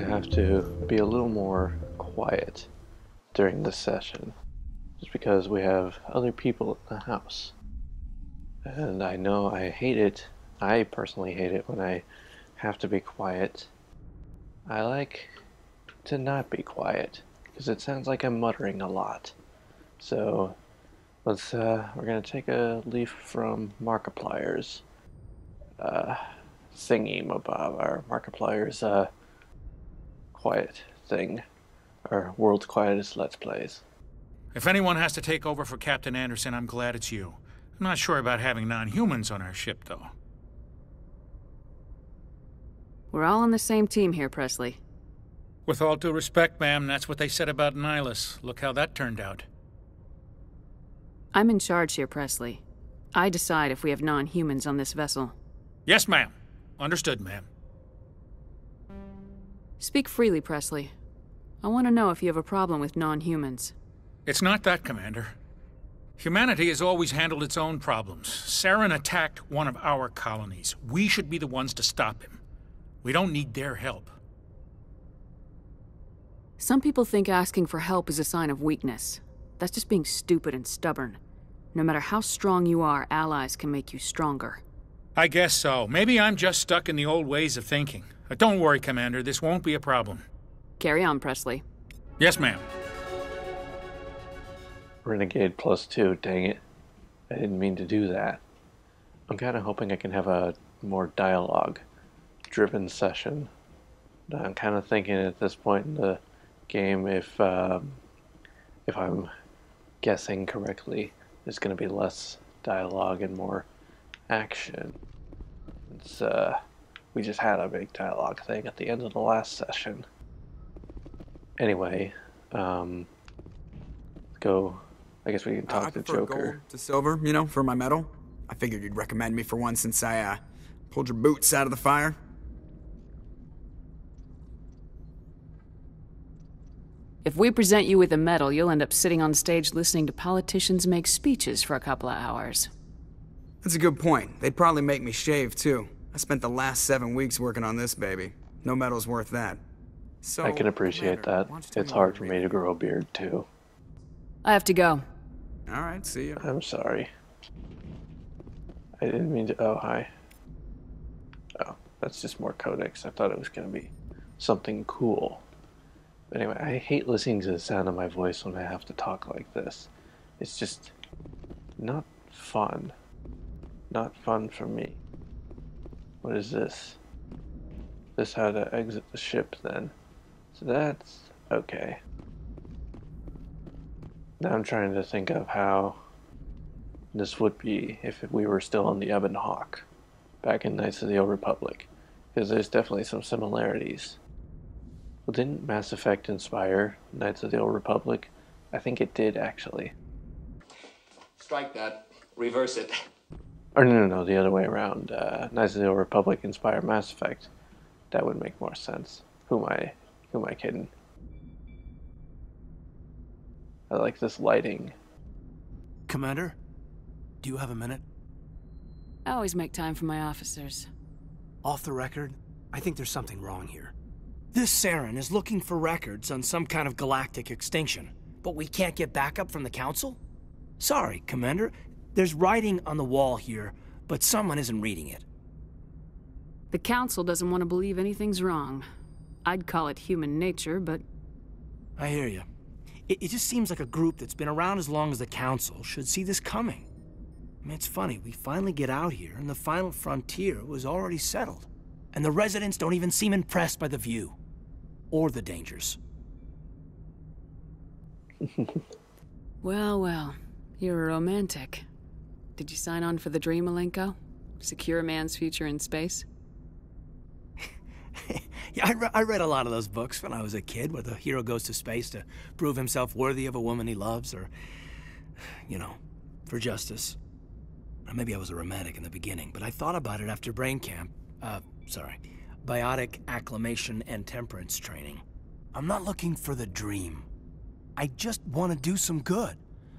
to have to be a little more quiet during this session, just because we have other people in the house. And I know I hate it. I personally hate it when I have to be quiet. I like to not be quiet, because it sounds like I'm muttering a lot. So we're gonna take a leaf from Markiplier's thingy above our Markiplier's quiet thing, our world's quietest Let's Plays. If anyone has to take over for Captain Anderson, I'm glad it's you. I'm not sure about having non-humans on our ship, though. We're all on the same team here, Presley. With all due respect, ma'am, that's what they said about Nihilus. Look how that turned out. I'm in charge here, Presley. I decide if we have non-humans on this vessel. Yes, ma'am. Understood, ma'am. Speak freely, Presley. I want to know if you have a problem with non-humans. It's not that, Commander. Humanity has always handled its own problems. Saren attacked one of our colonies. We should be the ones to stop him. We don't need their help. Some people think asking for help is a sign of weakness. That's just being stupid and stubborn. No matter how strong you are, allies can make you stronger. I guess so. Maybe I'm just stuck in the old ways of thinking. But don't worry, Commander. This won't be a problem. Carry on, Presley. Yes, ma'am. Renegade +2, dang it. I didn't mean to do that. I'm kind of hoping I can have a more dialogue-driven session. I'm kind of thinking at this point in the game, if I'm guessing correctly, there's going to be less dialogue and more action. We just had a big dialogue thing at the end of the last session. Anyway, go. I guess we can talk to Joker. Gold to silver, you know, for my medal. I figured you'd recommend me for one since I pulled your boots out of the fire. If we present you with a medal, you'll end up sitting on stage listening to politicians make speeches for a couple of hours. That's a good point. They'd probably make me shave, too. I spent the last 7 weeks working on this baby. No medal's worth that. So, I can appreciate that. It's hard for me to grow a beard, too. I have to go. All right, see you. I'm sorry. I didn't mean to... Oh, hi. Oh, that's just more codex. I thought it was going to be something cool. But anyway, I hate listening to the sound of my voice when I have to talk like this. It's just not fun. Not fun for me. What is this? This how to exit the ship then. So that's okay. Now I'm trying to think of how this would be if we were still on the Ebon Hawk back in Knights of the Old Republic. Because there's definitely some similarities. Well, didn't Mass Effect inspire Knights of the Old Republic? I think it did, actually. Strike that. Reverse it. Or no, the other way around. Knights of the Old Republic inspired Mass Effect. That would make more sense. Who am I kidding? I like this lighting. Commander, do you have a minute? I always make time for my officers. Off the record, I think there's something wrong here. This Saren is looking for records on some kind of galactic extinction, but we can't get backup from the Council? Sorry, Commander. There's writing on the wall here, but someone isn't reading it. The Council doesn't want to believe anything's wrong. I'd call it human nature, but... I hear you. It just seems like a group that's been around as long as the Council should see this coming. I mean, it's funny, we finally get out here, and the final frontier was already settled. And the residents don't even seem impressed by the view. Or the dangers. Well, you're a romantic. Did you sign on for the dream, Malenko? Secure a man's future in space? Yeah, I read a lot of those books when I was a kid, where the hero goes to space to prove himself worthy of a woman he loves, or, you know, for justice. Or maybe I was a romantic in the beginning, but I thought about it after brain camp. Biotic acclimation and temperance training. I'm not looking for the dream. I just want to do some good.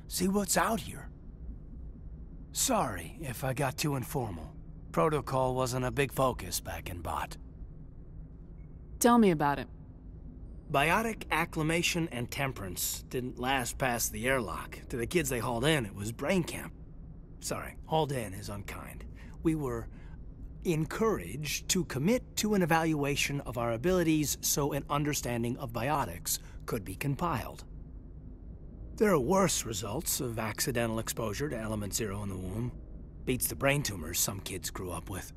See what's out here. Sorry if I got too informal. Protocol wasn't a big focus back in Bot. Tell me about it. Biotic acclimation and temperance didn't last past the airlock. To the kids they hauled in, it was brain camp. Sorry, hauled in is unkind. We were encouraged to commit to an evaluation of our abilities so an understanding of biotics could be compiled. There are worse results of accidental exposure to element 0 in the womb. Beats the brain tumors some kids grew up with.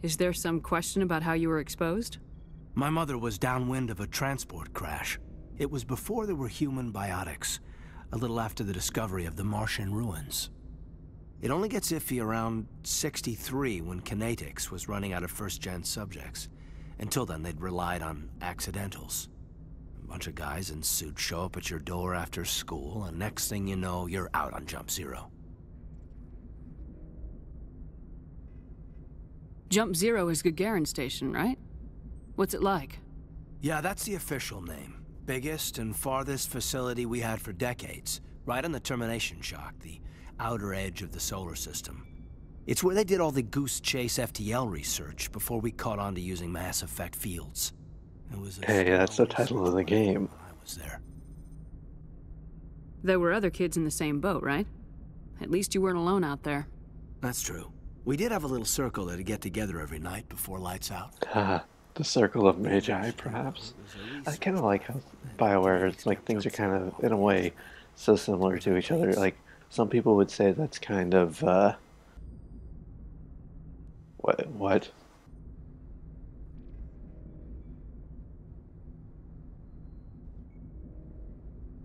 Is there some question about how you were exposed? My mother was downwind of a transport crash. It was before there were human biotics, a little after the discovery of the Martian ruins. It only gets iffy around 63 when Kinetics was running out of first-gen subjects. Until then, they'd relied on accidentals. A bunch of guys in suits show up at your door after school, and next thing you know, you're out on Jump Zero. Jump Zero is Gagarin Station, right? What's it like? Yeah, that's the official name. Biggest and farthest facility we had for decades. Right on the termination shock, the outer edge of the solar system. It's where they did all the Goose Chase FTL research before we caught on to using mass effect fields. It was Hey, that's the title of the game. I was there. There were other kids in the same boat, right? At least you weren't alone out there. That's true. We did have a little circle that'd get together every night before lights out. The Circle of Magi, perhaps. I kind of like how BioWare, it's like things are kind of, in a way, so similar to each other. Like, some people would say that's kind of, What?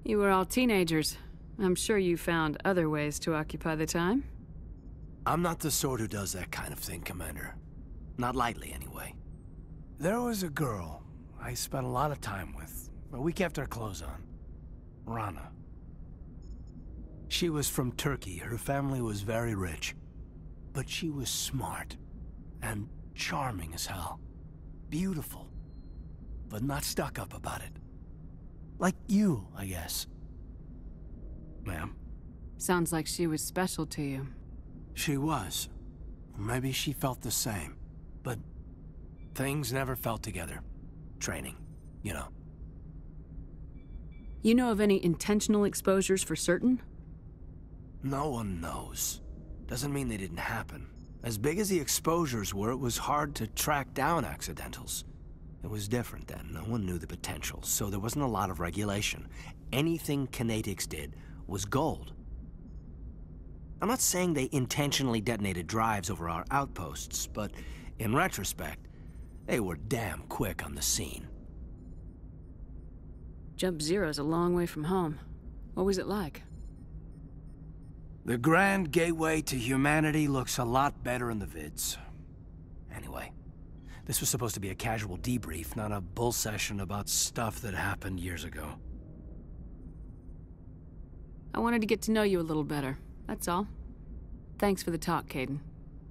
You were all teenagers. I'm sure you found other ways to occupy the time. I'm not the sort who does that kind of thing, Commander. Not lightly, anyway. There was a girl I spent a lot of time with, but we kept our clothes on. Rana. She was from Turkey. Her family was very rich. But she was smart and charming as hell. Beautiful, but not stuck up about it. Like you, I guess. Ma'am? Sounds like she was special to you. She was. Maybe she felt the same. But things never felt together. Training, you know. You know of any intentional exposures for certain? No one knows. Doesn't mean they didn't happen. As big as the exposures were, it was hard to track down accidentals. It was different then. No one knew the potential, so there wasn't a lot of regulation. Anything Kinetics did was gold. I'm not saying they intentionally detonated drives over our outposts, but in retrospect, they were damn quick on the scene. Jump Zero's a long way from home. What was it like? The grand gateway to humanity looks a lot better in the vids. Anyway, this was supposed to be a casual debrief, not a bull session about stuff that happened years ago. I wanted to get to know you a little better, that's all. Thanks for the talk, Caden.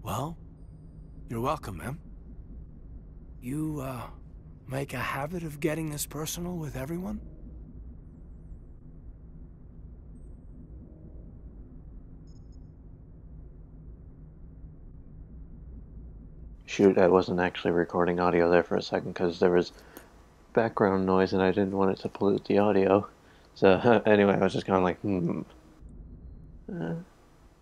Well, you're welcome, ma'am. You, make a habit of getting this personal with everyone? Shoot, I wasn't actually recording audio there for a second because there was background noise and I didn't want it to pollute the audio. So anyway, I was just kind of like,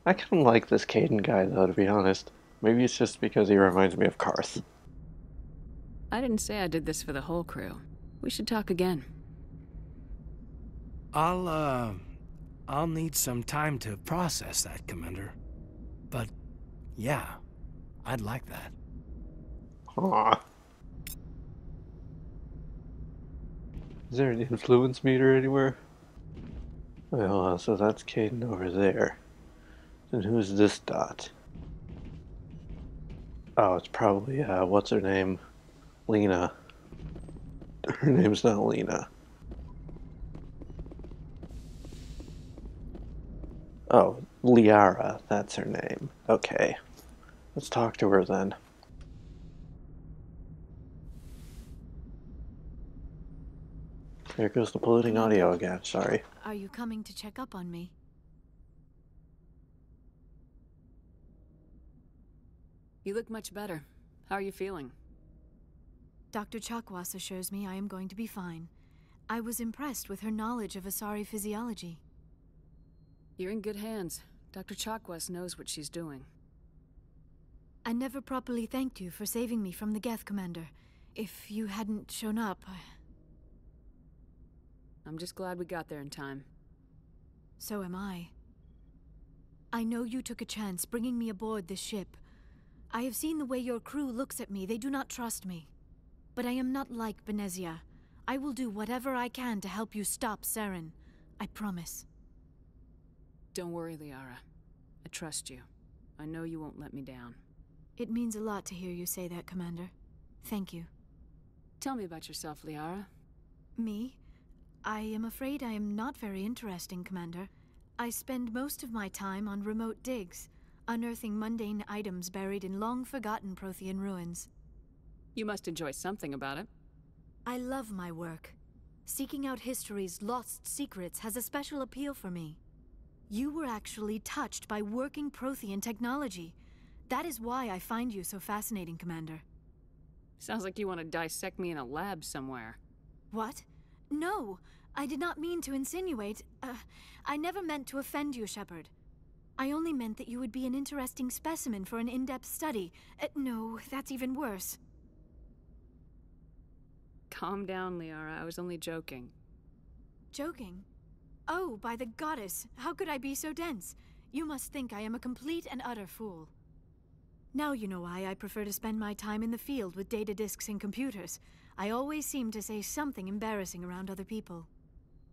I kind of like this Caden guy though, to be honest. Maybe it's just because he reminds me of Karth. I didn't say I did this for the whole crew. We should talk again. I'll need some time to process that, Commander. But, yeah, I'd like that. Aww. Is there an influence meter anywhere? Wait, hold on, so that's Caden over there. And who's this dot? Oh, it's probably, what's her name? Lena. Her name's not Lena. Oh, Liara, that's her name. Okay. Let's talk to her then. There goes the polluting audio again, sorry. Are you coming to check up on me? You look much better. How are you feeling? Dr. Chakwas assures me I am going to be fine. I was impressed with her knowledge of Asari physiology. You're in good hands. Dr. Chakwas knows what she's doing. I never properly thanked you for saving me from the Geth, Commander. If you hadn't shown up, I'm just glad we got there in time. So am I. I know you took a chance bringing me aboard this ship. I have seen the way your crew looks at me. They do not trust me. But I am not like Benezia. I will do whatever I can to help you stop Saren. I promise. Don't worry, Liara. I trust you. I know you won't let me down. It means a lot to hear you say that, Commander. Thank you. Tell me about yourself, Liara. Me? I am afraid I am not very interesting, Commander. I spend most of my time on remote digs, unearthing mundane items buried in long-forgotten Prothean ruins. You must enjoy something about it. I love my work. Seeking out history's lost secrets has a special appeal for me. You were actually touched by working Prothean technology. That is why I find you so fascinating, Commander. Sounds like you want to dissect me in a lab somewhere. What? No, I did not mean to insinuate. I never meant to offend you, Shepard. I only meant that you would be an interesting specimen for an in-depth study. No, that's even worse. Calm down, Liara. I was only joking. Joking? Oh, by the goddess, how could I be so dense? You must think I am a complete and utter fool. Now you know why I prefer to spend my time in the field with data disks and computers. I always seem to say something embarrassing around other people.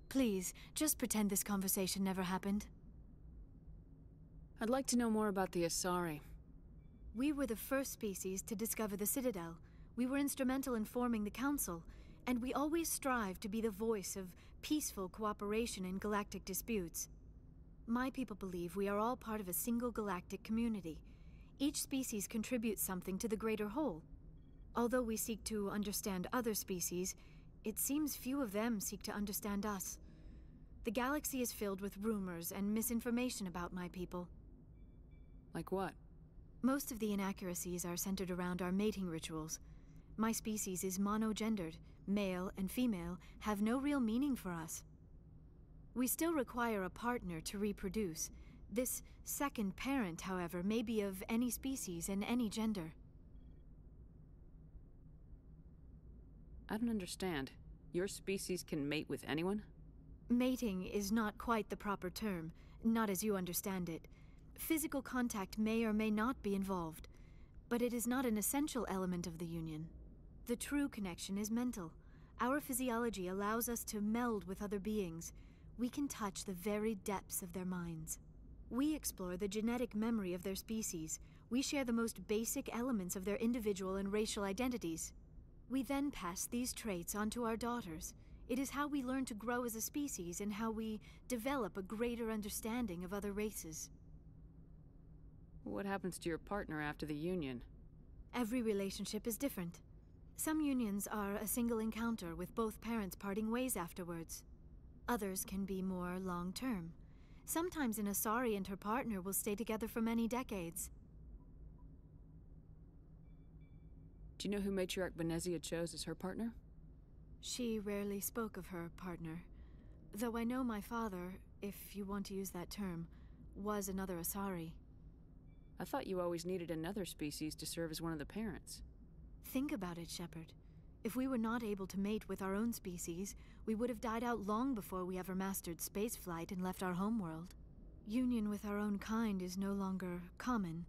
Please, just pretend this conversation never happened. I'd like to know more about the Asari. We were the first species to discover the Citadel. We were instrumental in forming the Council, and we always strive to be the voice of peaceful cooperation in galactic disputes. My people believe we are all part of a single galactic community. Each species contributes something to the greater whole. Although we seek to understand other species, it seems few of them seek to understand us. The galaxy is filled with rumors and misinformation about my people. Like what? Most of the inaccuracies are centered around our mating rituals. My species is monogendered. Male and female have no real meaning for us. We still require a partner to reproduce. This second parent, however, may be of any species and any gender. I don't understand. Your species can mate with anyone? Mating is not quite the proper term, not as you understand it. Physical contact may or may not be involved, but it is not an essential element of the union. The true connection is mental. Our physiology allows us to meld with other beings. We can touch the very depths of their minds. We explore the genetic memory of their species. We share the most basic elements of their individual and racial identities. We then pass these traits on to our daughters. It is how we learn to grow as a species and how we develop a greater understanding of other races. What happens to your partner after the union? Every relationship is different. Some unions are a single encounter with both parents parting ways afterwards. Others can be more long-term. Sometimes an Asari and her partner will stay together for many decades. Do you know who Matriarch Benezia chose as her partner? She rarely spoke of her partner. Though I know my father, if you want to use that term, was another Asari. I thought you always needed another species to serve as one of the parents. Think about it, Shepard. If we were not able to mate with our own species, we would have died out long before we ever mastered spaceflight and left our homeworld. Union with our own kind is no longer common,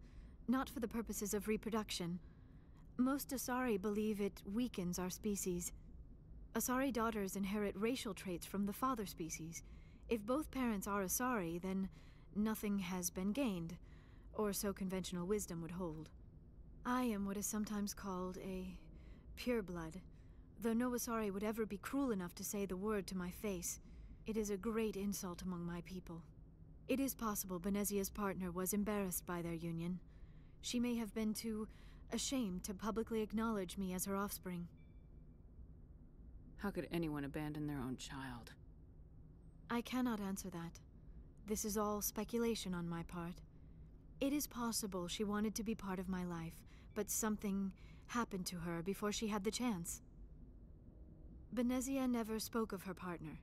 not for the purposes of reproduction. Most Asari believe it weakens our species. Asari daughters inherit racial traits from the father species. If both parents are Asari, then nothing has been gained, or so conventional wisdom would hold. I am what is sometimes called a pureblood, though no Asari would ever be cruel enough to say the word to my face. It is a great insult among my people. It is possible Benezia's partner was embarrassed by their union. She may have been too ashamed to publicly acknowledge me as her offspring. How could anyone abandon their own child? I cannot answer that. This is all speculation on my part. It is possible she wanted to be part of my life, but something happened to her before she had the chance. Benezia never spoke of her partner.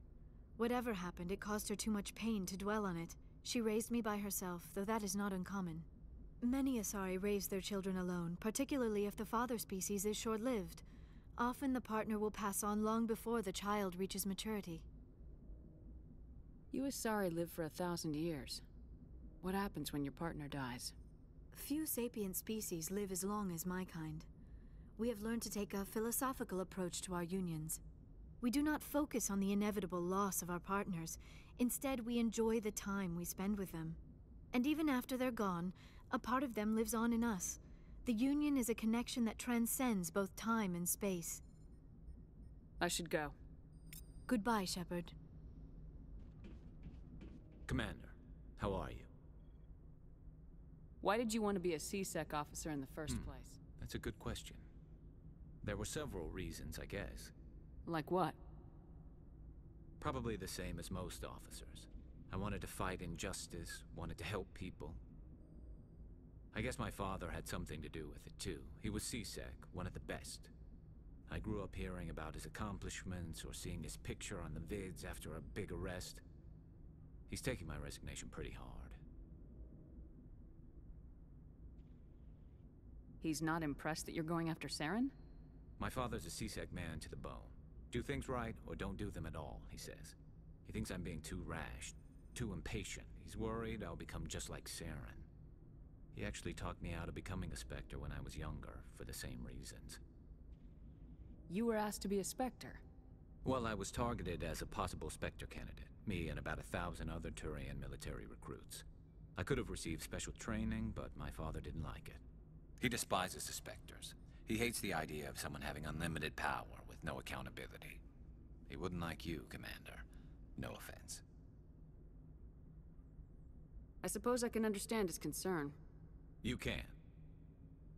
Whatever happened, it caused her too much pain to dwell on it. She raised me by herself, though that is not uncommon. Many Asari raise their children alone, particularly if the father species is short-lived. Often the partner will pass on long before the child reaches maturity. You Asari live for 1,000 years. What happens when your partner dies? Few sapient species live as long as my kind. We have learned to take a philosophical approach to our unions. We do not focus on the inevitable loss of our partners. Instead, we enjoy the time we spend with them. And even after they're gone, a part of them lives on in us. The union is a connection that transcends both time and space. I should go. Goodbye, Shepard. Commander, how are you? Why did you want to be a C-Sec officer in the first place? That's a good question. There were several reasons, I guess. Like what? Probably the same as most officers. I wanted to fight injustice, wanted to help people. I guess my father had something to do with it too. He was C-Sec, one of the best. I grew up hearing about his accomplishments or seeing his picture on the vids after a big arrest. He's taking my resignation pretty hard. He's not impressed that you're going after Saren? My father's a C-Sec man to the bone. Do things right or don't do them at all, he says. He thinks I'm being too rash, too impatient. He's worried I'll become just like Saren. He actually talked me out of becoming a Spectre when I was younger, for the same reasons. You were asked to be a Spectre? Well, I was targeted as a possible Spectre candidate. Me and about 1,000 other Turian military recruits. I could have received special training, but my father didn't like it. He despises the Spectres. He hates the idea of someone having unlimited power with no accountability. He wouldn't like you, Commander. No offense. I suppose I can understand his concern. You can.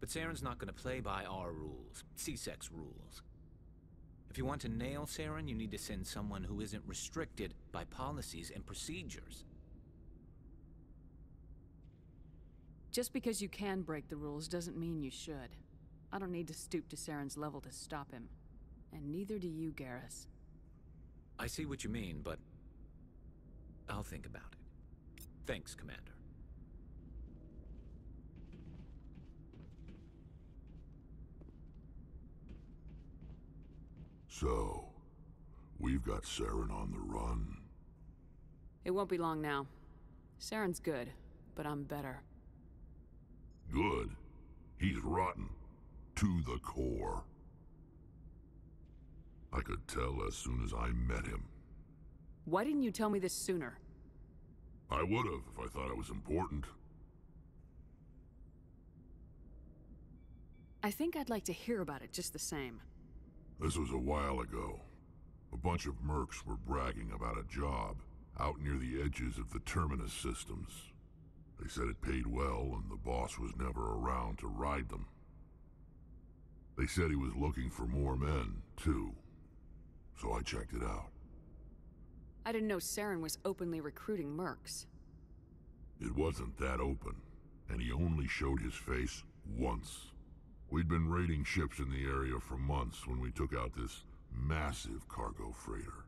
But Saren's not going to play by our rules, C-Sec's rules. If you want to nail Saren, you need to send someone who isn't restricted by policies and procedures. Just because you can break the rules doesn't mean you should. I don't need to stoop to Saren's level to stop him. And neither do you, Garrus. I see what you mean, but I'll think about it. Thanks, Commander. So, we've got Saren on the run. It won't be long now. Saren's good, but I'm better. Good? He's rotten. To the core. I could tell as soon as I met him. Why didn't you tell me this sooner? I would've if I thought it was important. I think I'd like to hear about it just the same. This was a while ago. A bunch of mercs were bragging about a job out near the edges of the Terminus systems. They said it paid well and the boss was never around to ride them. They said he was looking for more men, too. So I checked it out. I didn't know Saren was openly recruiting mercs. It wasn't that open, and he only showed his face once. We'd been raiding ships in the area for months when we took out this massive cargo freighter.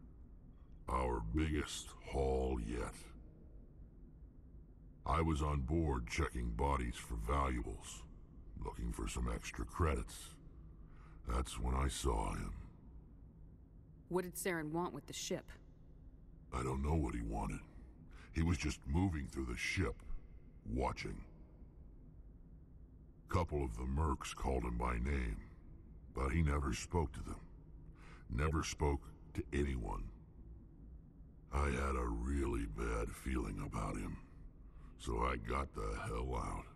Our biggest haul yet. I was on board checking bodies for valuables, looking for some extra credits. That's when I saw him. What did Saren want with the ship? I don't know what he wanted. He was just moving through the ship, watching. Couple of the mercs called him by name, but he never spoke to them. Never spoke to anyone. I had a really bad feeling about him, so I got the hell out.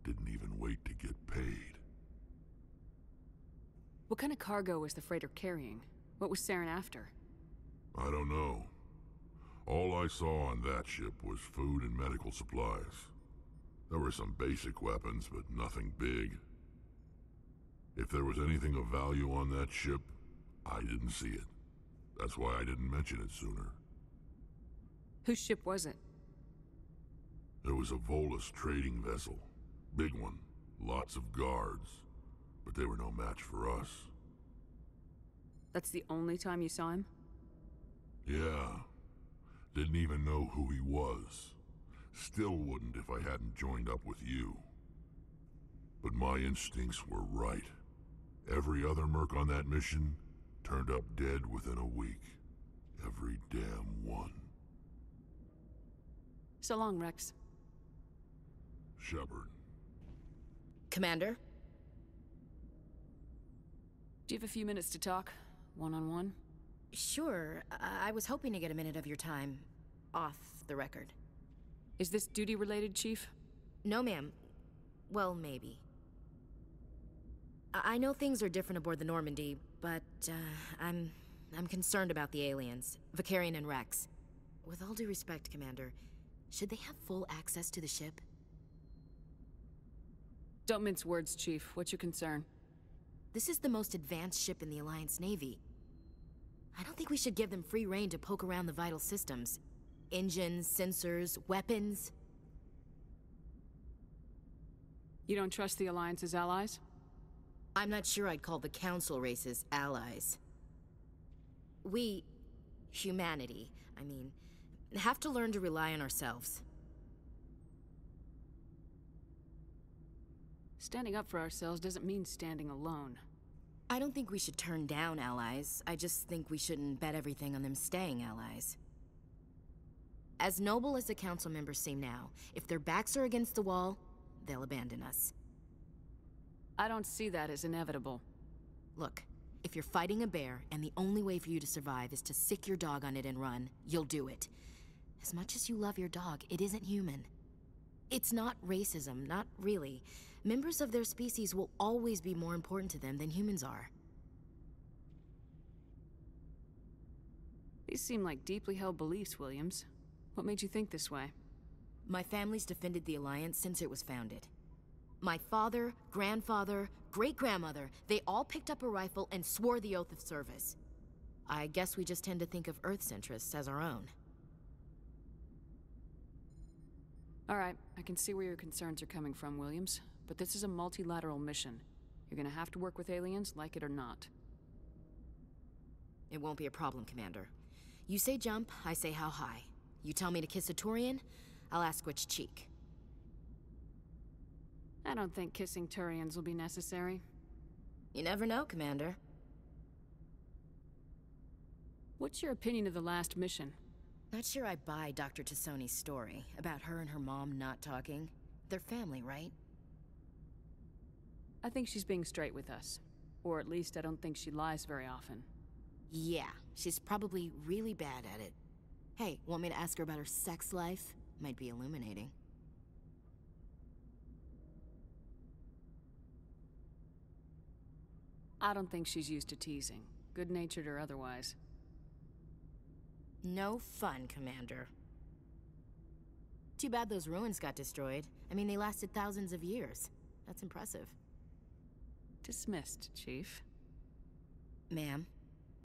Didn't even wait to get paid. What kind of cargo was the freighter carrying? What was Saren after? I don't know. All I saw on that ship was food and medical supplies. There were some basic weapons, but nothing big. If there was anything of value on that ship, I didn't see it. That's why I didn't mention it sooner. Whose ship was it? It was a Volus trading vessel. Big one. Lots of guards, but they were no match for us. That's the only time you saw him? Yeah. Didn't even know who he was. Still wouldn't if I hadn't joined up with you. But my instincts were right. Every other merc on that mission turned up dead within a week. Every damn one. So long, Rex. Shepard. Commander? Do you have a few minutes to talk? One-on-one? Sure. I was hoping to get a minute of your time. Off the record. Is this duty-related, Chief? No, ma'am. Well, maybe. I know things are different aboard the Normandy, but, I'm concerned about the aliens. Vicarian and Rex. With all due respect, Commander, should they have full access to the ship? Don't mince words, Chief. What's your concern? This is the most advanced ship in the Alliance Navy. I don't think we should give them free rein to poke around the vital systems. Engines, sensors, weapons. You don't trust the Alliance's allies? I'm not sure I'd call the Council races allies. We, humanity, I mean, have to learn to rely on ourselves. Standing up for ourselves doesn't mean standing alone. I don't think we should turn down allies. I just think we shouldn't bet everything on them staying allies. As noble as the Council members seem now, if their backs are against the wall, they'll abandon us. I don't see that as inevitable. Look, if you're fighting a bear and the only way for you to survive is to sick your dog on it and run, you'll do it. As much as you love your dog, it isn't human. It's not racism, not really. Members of their species will always be more important to them than humans are. These seem like deeply held beliefs, Williams. What made you think this way? My family's defended the Alliance since it was founded. My father, grandfather, great-grandmother, they all picked up a rifle and swore the oath of service. I guess we just tend to think of Earth's interests as our own. All right, I can see where your concerns are coming from, Williams. But this is a multilateral mission. You're gonna have to work with aliens, like it or not. It won't be a problem, Commander. You say jump, I say how high. You tell me to kiss a Turian, I'll ask which cheek. I don't think kissing Turians will be necessary. You never know, Commander. What's your opinion of the last mission? Not sure I buy Dr. Tassoni's story about her and her mom not talking. They're family, right? I think she's being straight with us. Or at least I don't think she lies very often. Yeah, she's probably really bad at it. Hey, want me to ask her about her sex life? Might be illuminating. I don't think she's used to teasing, good-natured or otherwise. No fun, Commander. Too bad those ruins got destroyed. I mean, they lasted thousands of years. That's impressive. Dismissed, Chief. Ma'am.